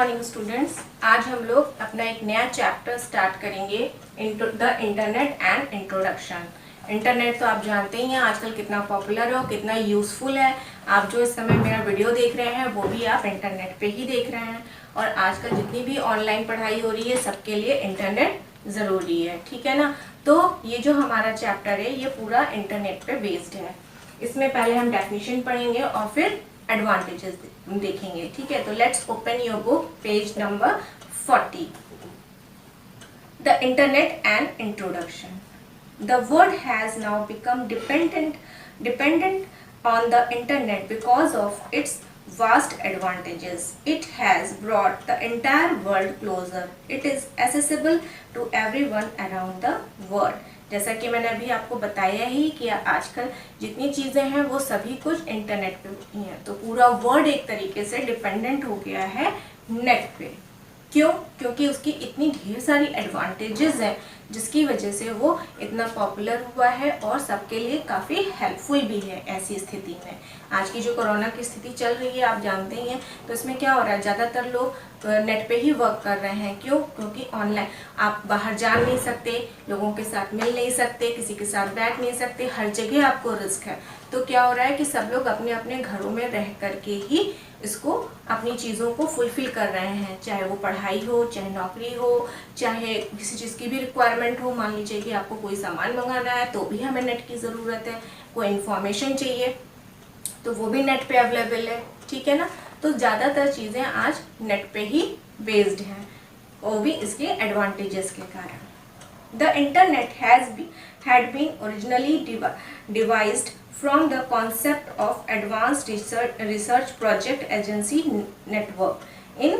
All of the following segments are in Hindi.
Morning students. आज हम लोग अपना एक नया चैप्टर स्टार्ट करेंगे, the internet and introduction. Internet तो आप जानते ही हैं आजकल कितना पॉपुलर है और कितना यूज़फुल है। आप जो इस समय मेरा वीडियो देख रहे हैं वो भी आप इंटरनेट पे ही देख रहे हैं, और आजकल जितनी भी ऑनलाइन पढ़ाई हो रही है सबके लिए इंटरनेट ज़रूरी है, ठीक है ना। तो ये जो हमारा चैप्टर है ये पूरा इंटरनेट पे बेस्ड है। इसमें पहले हम डेफिनेशन पढ़ेंगे और फिर एडवांटेजेस देखेंगे, ठीक है। तो let's open your book, page number 40। The internet and introduction. The world has now become dependent on the internet because of its vast advantages. It has brought the entire world closer. It is accessible to everyone around the world. जैसा कि मैंने अभी आपको बताया ही कि आजकल जितनी चीज़ें हैं वो सभी कुछ इंटरनेट पे होती हैं, तो पूरा वर्ल्ड एक तरीके से डिपेंडेंट हो गया है नेट पे। क्यों? क्योंकि उसकी इतनी ढेर सारी एडवांटेजेस हैं जिसकी वजह से वो इतना पॉपुलर हुआ है और सबके लिए काफ़ी हेल्पफुल भी है। ऐसी स्थिति में आज की जो कोरोना की स्थिति चल रही है आप जानते ही हैं, तो इसमें क्या हो रहा है, ज़्यादातर लोग नेट पे ही वर्क कर रहे हैं। क्यों? क्योंकि ऑनलाइन आप बाहर जा नहीं सकते, लोगों के साथ मिल नहीं सकते, किसी के साथ बैठ नहीं सकते, हर जगह आपको रिस्क है। तो क्या हो रहा है कि सब लोग अपने अपने घरों में रह करके ही इसको अपनी चीज़ों को फुलफिल कर रहे हैं, चाहे वो पढ़ाई हो, चाहे नौकरी हो, चाहे किसी चीज़ की भी रिक्वायरमेंट हो। मान लीजिए कि आपको कोई सामान मंगाना है तो भी हमें नेट की ज़रूरत है, कोई इन्फॉर्मेशन चाहिए तो वो भी नेट पे अवेलेबल है, ठीक है ना। तो ज़्यादातर चीज़ें आज नेट पे ही बेस्ड हैं, वो भी इसके एडवांटेजेस के कारण। The internet had been originally devised from the concept of Advanced Research Project Agency Network in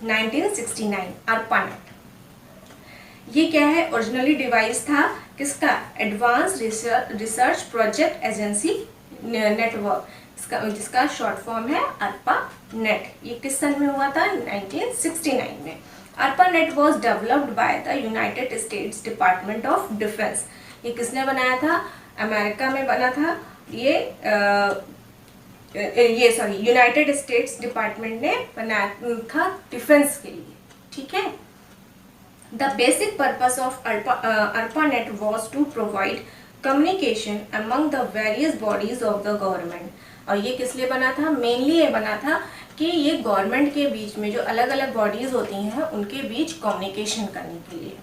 1969, ARPANET। ये क्या है? ओरिजिनली डिवाइस था किसका? Advance research project agency network, जिसका शॉर्ट फॉर्म है ARPANET। ये किस सन में हुआ था? 1969 में। ARPANET was developed by the United States Department of Defense। ये किसने बनाया था? अमेरिका में बना था यूनाइटेड स्टेट्स डिपार्टमेंट ने बनाया था डिफेंस के लिए, ठीक है। The basic purpose of ARPANET was to provide communication among the various bodies of the government। और ये किस लिए बना था? मेनली ये बना था कि ये गवर्नमेंट के बीच में जो अलग अलग बॉडीज होती हैं उनके बीच कम्युनिकेशन करने के लिए।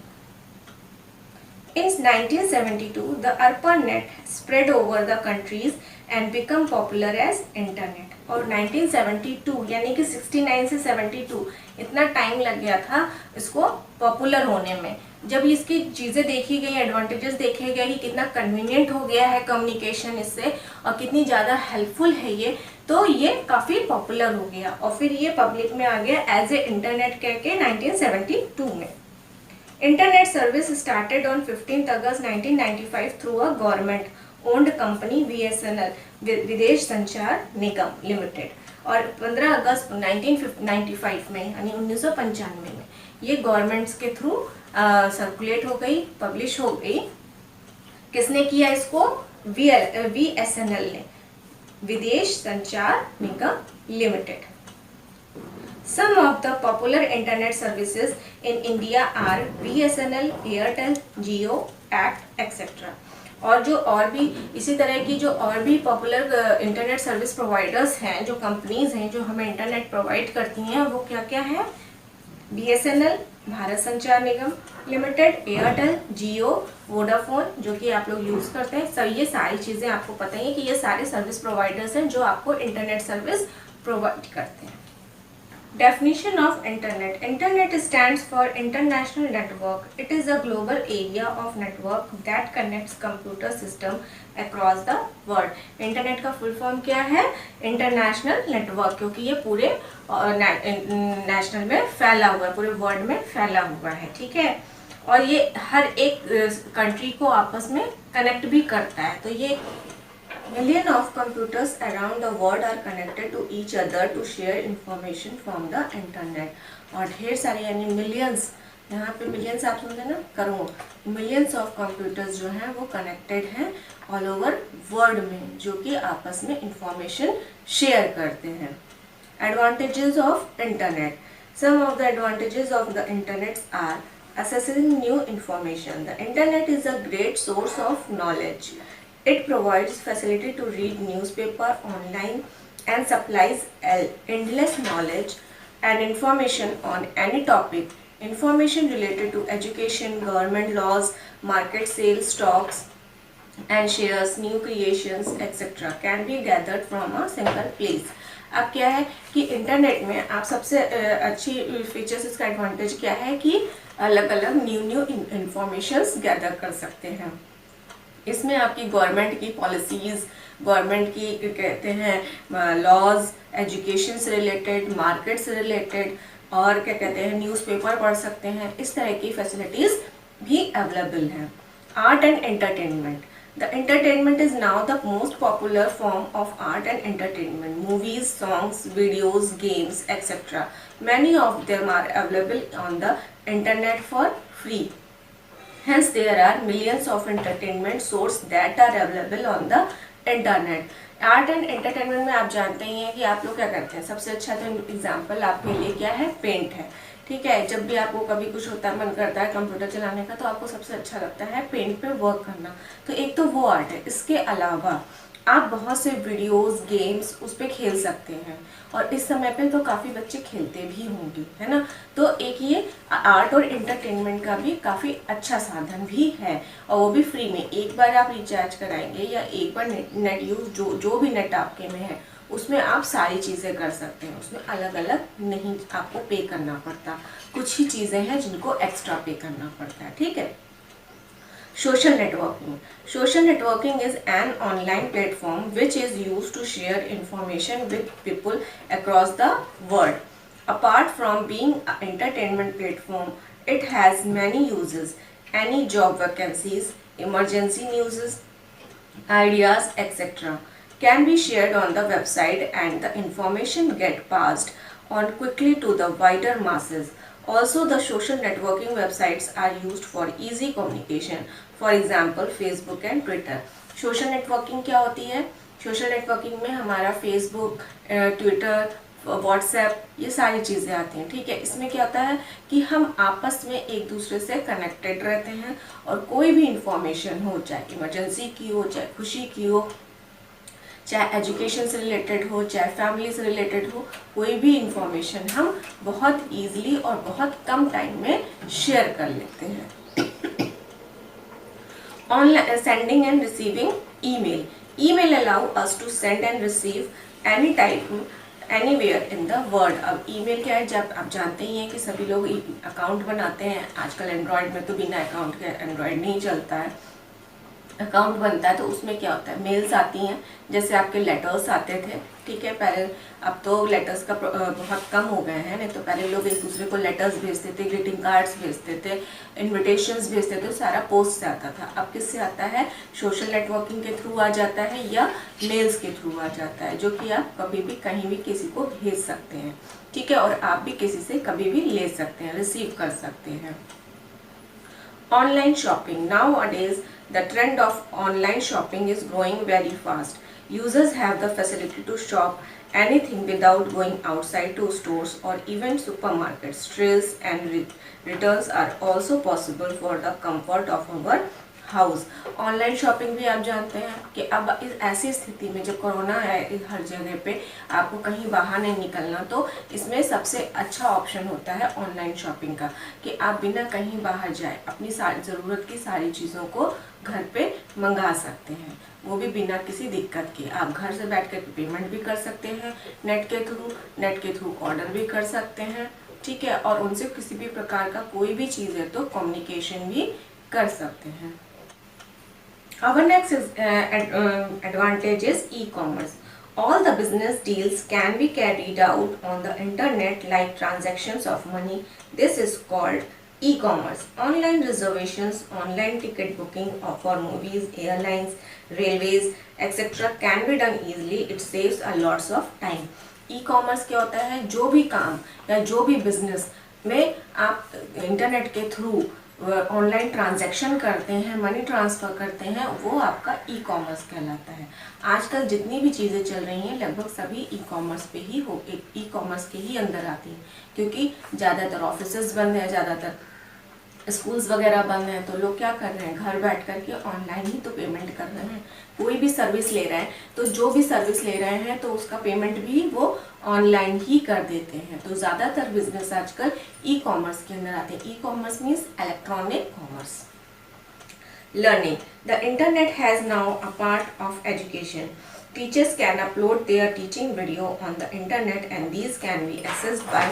In 1972, the ARPANET spread over the countries and become popular as internet। और 1972 यानी कि 69 से 72 इतना टाइम लग गया था इसको पॉपुलर होने में। जब इसकी चीज़ें देखी गई, एडवांटेजेस देखे गए कि कितना कन्वीनियंट हो गया है कम्युनिकेशन इससे और कितनी ज़्यादा हेल्पफुल है ये, तो ये काफ़ी पॉपुलर हो गया और फिर ये पब्लिक में आ गया एज ए इंटरनेट कह के 1972 में। Internet service started on 15 August 1995 through a government owned company VSNL, विदेश संचार निगम लिमिटेड। और 15 अगस्त 1995 में यानी 1995 में ये गवर्नमेंट्स के थ्रू सर्कुलेट हो गई, पब्लिश हो गई। किसने किया इसको? VSNL ने, विदेश संचार निगम limited. Some of the popular internet services in India are BSNL, Airtel, Jio, Act, etc। और भी इसी तरह की जो और भी पॉपुलर इंटरनेट सर्विस प्रोवाइडर्स हैं, जो कंपनीज हैं जो हमें इंटरनेट प्रोवाइड करती हैं, वो क्या क्या है? BSNL, भारत संचार निगम लिमिटेड, एयरटेल, जियो, वोडाफोन जो कि आप लोग यूज़ करते हैं। सब ये सारी चीज़ें आपको पता ही है कि ये सारे सर्विस प्रोवाइडर्स हैं जो आपको इंटरनेट सर्विस प्रोवाइड करते हैं। Definition of Internet. Internet stands for International Network. It is a global area of network that connects computer system across the world। Internet का फुल फॉर्म क्या है? इंटरनेशनल नेटवर्क, क्योंकि ये पूरे नेशनल में फैला हुआ है, पूरे वर्ल्ड में फैला हुआ है, ठीक है। और ये हर एक कंट्री को आपस में कनेक्ट भी करता है। तो ये Millions of computers around the world are connected to each other to share information from the internet। और ढेर सारे यानी मिलियंस, यहाँ पे मिलियंस आप सुन लेना, करोड़, मिलियंस ऑफ कंप्यूटर्स जो हैं वो कनेक्टेड हैं ऑल ओवर वर्ल्ड में, जो कि आपस में इंफॉर्मेशन शेयर करते हैं। Advantages of internet. Some of the advantages of the internet are accessing new information. The internet is a great source of knowledge. It provides facility to read newspaper online and supplies endless knowledge and information on any topic. Information related to education, government laws, market sales, stocks and shares, new creations, etc. can be gathered from a single place. अब क्या है कि इंटरनेट में आप सबसे अच्छी फीचर्स, इसका एडवांटेज क्या है कि अलग अलग न्यू इंफॉर्मेशंस गैदर कर सकते हैं। इसमें आपकी गवर्नमेंट की पॉलिसीज़, गवर्नमेंट की कहते हैं लॉज, एजुकेशन से रिलेटेड, मार्केट से रिलेटेड और क्या कहते हैं न्यूज़पेपर पढ़ सकते हैं। इस तरह की फैसिलिटीज़ भी अवेलेबल हैं। Art and entertainment. The entertainment is now the most popular form of art and entertainment. Movies, songs, videos, games, etc. Many of them are available on the internet for free. Hence, there are millions of entertainment sources that are available on the internet. Art and entertainment में आप जानते ही हैं कि आप लोग क्या करते हैं। सबसे अच्छा तो एग्जाम्पल आपके लिए क्या है, पेंट है। ठीक है, जब भी आपको कभी कुछ होता है, मन करता है कंप्यूटर चलाने का, तो आपको सबसे अच्छा लगता है पेंट पे वर्क करना। तो एक तो वो आर्ट है। इसके अलावा आप बहुत से वीडियोस, गेम्स उस पर खेल सकते हैं और इस समय पे तो काफ़ी बच्चे खेलते भी होंगे, है ना। तो एक ये आर्ट और एंटरटेनमेंट का भी काफ़ी अच्छा साधन भी है और वो भी फ्री में। एक बार आप रिचार्ज कराएंगे या एक बार नेट यूज़ जो भी नेट आपके में है उसमें आप सारी चीज़ें कर सकते हैं। उसमें अलग अलग नहीं आपको पे करना पड़ता, कुछ ही चीज़ें हैं जिनको एक्स्ट्रा पे करना पड़ता है। ठीक है। Social networking. Social networking is an online platform which is used to share information with people across the world. Apart from being an entertainment platform, it has many uses. Any job vacancies, emergency news, ideas, etc. can be shared on the website and the information get passed on quickly to the wider masses. Also, the social networking websites are used for easy communication. For example, Facebook and Twitter. Social networking क्या होती है? सोशल नेटवर्किंग में हमारा फेसबुक, ट्विटर, व्हाट्सएप, ये सारी चीज़ें आती हैं। ठीक है, इसमें क्या होता है कि हम आपस में एक दूसरे से कनेक्टेड रहते हैं और कोई भी इंफॉर्मेशन हो, चाहे इमरजेंसी की हो, चाहे खुशी की हो, चाहे एजुकेशन से रिलेटेड हो, चाहे फैमिली से रिलेटेड हो, कोई भी इंफॉर्मेशन हम बहुत ईजिली और बहुत कम टाइम में शेयर कर लेते हैं। Online sending and receiving email. Email allow us to send and receive any time anywhere in the world. अब ईमेल क्या है, जब आप जानते ही हैं कि सभी लोग अकाउंट बनाते हैं। आजकल एंड्रॉयड में तो बिना अकाउंट के एंड्रॉयड नहीं चलता है। अकाउंट बनता है तो उसमें क्या होता है, मेल्स आती हैं, जैसे आपके लेटर्स आते थे। ठीक है, पहले, अब तो लेटर्स का बहुत कम हो गए हैं, नहीं तो पहले लोग एक दूसरे को लेटर्स भेजते थे, ग्रीटिंग कार्ड्स भेजते थे, इनविटेशंस भेजते थे, सारा पोस्ट से आता था। अब किससे आता है, सोशल नेटवर्किंग के थ्रू आ जाता है या मेल्स के थ्रू आ जाता है, जो कि आप कभी भी कहीं भी किसी को भेज सकते हैं। ठीक है, और आप भी किसी से कभी भी ले सकते हैं, रिसीव कर सकते हैं। Online shopping. Nowadays, the trend of online shopping is growing very fast. Users have the facility to shop anything without going outside to stores or even supermarkets. Trails and returns are also possible for the comfort of our house. Online shopping भी आप जानते हैं कि अब इस ऐसी स्थिति में जब कोरोना है हर जगह पे, आपको कहीं बाहर नहीं निकलना, तो इसमें सबसे अच्छा ऑप्शन होता है ऑनलाइन शॉपिंग का कि आप बिना कहीं बाहर जाए अपनी सारी ज़रूरत की सारी चीज़ों को घर पे मंगा सकते हैं, वो भी बिना किसी दिक्कत के। आप घर से बैठ कर पेमेंट भी कर सकते हैं नेट के थ्रू ऑर्डर भी कर सकते हैं। ठीक है, और उनसे किसी भी प्रकार का कोई भी चीज़ है तो कम्युनिकेशन भी कर सकते हैं। Our next advantage is e-commerce. All the business deals can be carried out on the internet like transactions of money. This is called e-commerce. Online reservations, online ticket booking for movies, airlines, railways, etc. can be done easily. It saves a lots of time. E-commerce क्या होता है, जो भी काम या जो भी बिजनेस में आप इंटरनेट के थ्रू ऑनलाइन ट्रांजैक्शन करते हैं, मनी ट्रांसफ़र करते हैं, वो आपका ई कॉमर्स कहलाता है। आजकल जितनी भी चीज़ें चल रही हैं लगभग सभी ई कॉमर्स पे ही ई कॉमर्स के ही अंदर आती हैं, क्योंकि ज़्यादातर ऑफिसेज बंद हैं, ज़्यादातर स्कूल्स वगैरह बंद हैं, तो लोग क्या कर रहे हैं, घर बैठ कर के ऑनलाइन ही तो पेमेंट कर रहे हैं। कोई भी सर्विस ले रहे हैं तो जो भी सर्विस ले रहे हैं तो उसका पेमेंट भी वो ऑनलाइन ही कर देते हैं। तो ज़्यादातर बिजनेस आजकल ई कॉमर्स के अंदर आते हैं। E commerce means electronic commerce. Learning, the internet has now a part of education. Teachers can upload their teaching video on the internet and these can be accessed by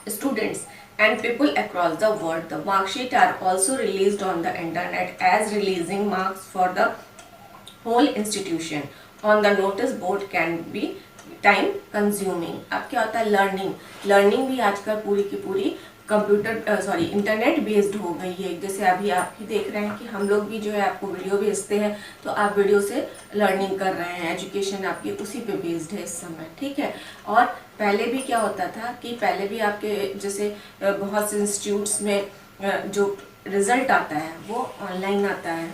students and people across the world. The mark sheet are also released on the internet as releasing marks for the whole institution. On the notice board can be time consuming. अब क्या होता है, लर्निंग भी आजकल पूरी की पूरी इंटरनेट बेस्ड हो गई है। जैसे अभी आप ही देख रहे हैं कि हम लोग भी जो है आपको वीडियो भेजते हैं तो आप वीडियो से लर्निंग कर रहे हैं, एजुकेशन आपकी उसी पे बेस्ड है इस समय, ठीक है। और पहले भी क्या होता था कि पहले भी आपके जैसे बहुत से इंस्टीट्यूट्स में जो रिजल्ट आता है वो ऑनलाइन आता है,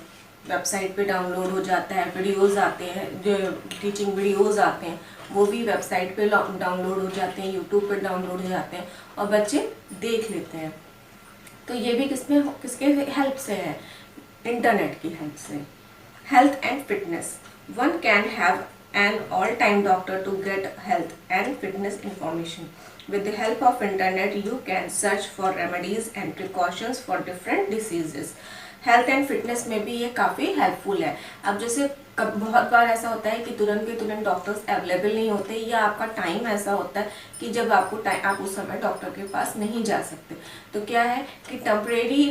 वेबसाइट पे डाउनलोड हो जाता है, वीडियोस आते हैं, जो टीचिंग वीडियोस आते हैं वो भी वेबसाइट पे डाउनलोड हो जाते हैं, यूट्यूब पे डाउनलोड हो जाते हैं और बच्चे देख लेते हैं। तो ये भी किसके हेल्प से है, इंटरनेट की हेल्प से। Health and fitness, one can have an all-time doctor to get health and fitness information. With the help of internet, you can search for remedies and precautions for different diseases. Health and fitness में भी ये काफ़ी हेल्पफुल है। अब जैसे बहुत बार ऐसा होता है कि तुरंत के तुरंत डॉक्टर्स अवेलेबल नहीं होते, या आपका टाइम ऐसा होता है कि जब आप उस समय डॉक्टर के पास नहीं जा सकते, तो क्या है कि टेम्परेरी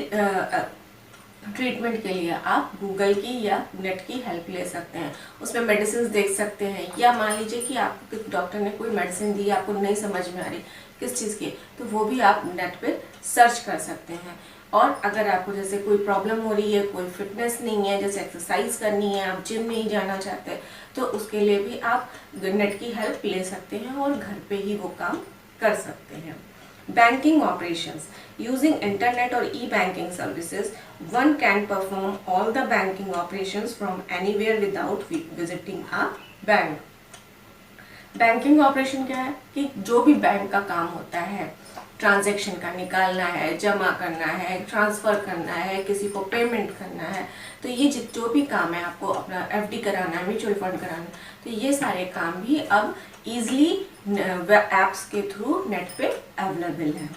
ट्रीटमेंट के लिए आप गूगल की या नेट की हेल्प ले सकते हैं, उसमें मेडिसिन देख सकते हैं। या मान लीजिए कि आपको डॉक्टर ने कोई मेडिसिन दी, आपको नहीं समझ में आ रही किस चीज़ की, तो वो भी आप नेट पे सर्च कर सकते हैं। और अगर आपको जैसे कोई प्रॉब्लम हो रही है, कोई फिटनेस नहीं है, जैसे एक्सरसाइज करनी है, आप जिम नहीं जाना चाहते, तो उसके लिए भी आप नेट की हेल्प ले सकते हैं और घर पे ही वो काम कर सकते हैं। Banking operations, using internet or e-banking services, one can perform all the banking operations from anywhere without visiting a bank. Banking operation क्या है कि जो भी बैंक का काम होता है, ट्रांजैक्शन का निकालना है, जमा करना है, ट्रांसफ़र करना है, किसी को पेमेंट करना है, तो ये जो भी काम है, आपको अपना एफडी कराना है, म्यूचुअल फंड कराना है, तो ये सारे काम भी अब इजीली एप्स के थ्रू नेट पे अवेलेबल है।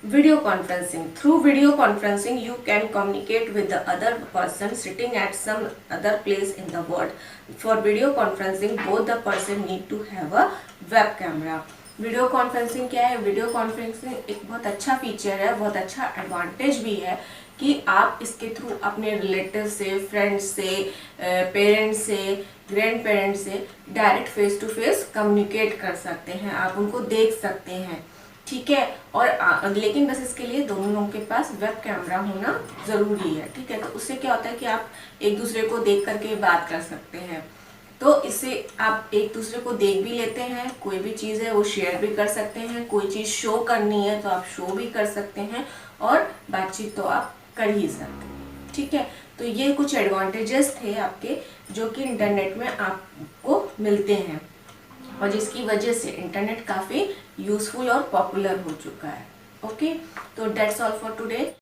Video conferencing, through video conferencing you can communicate with the other person sitting at some other place in the world. For video conferencing both the person need to have a web camera. Video conferencing क्या है, वीडियो कॉन्फ्रेंसिंग एक बहुत अच्छा फीचर है, बहुत अच्छा एडवांटेज भी है कि आप इसके थ्रू अपने रिलेटिव से, फ्रेंड्स से, पेरेंट्स से, ग्रैंड पेरेंट्स से direct face to face communicate कर सकते हैं, आप उनको देख सकते हैं, ठीक है। और लेकिन बस इसके लिए दोनों लोगों के पास वेब कैमरा होना ज़रूरी है, ठीक है। तो उससे क्या होता है कि आप एक दूसरे को देख करके बात कर सकते हैं, तो इससे आप एक दूसरे को देख भी लेते हैं, कोई भी चीज़ है वो शेयर भी कर सकते हैं, कोई चीज़ शो करनी है तो आप शो भी कर सकते हैं और बातचीत तो आप कर ही सकते हैं, ठीक है। तो ये कुछ एडवांटेजेस थे आपके जो कि इंटरनेट में आपको मिलते हैं और जिसकी वजह से इंटरनेट काफ़ी यूज़फुल और पॉपुलर हो चुका है। ओके, तो डेट्स ऑल फॉर टुडे।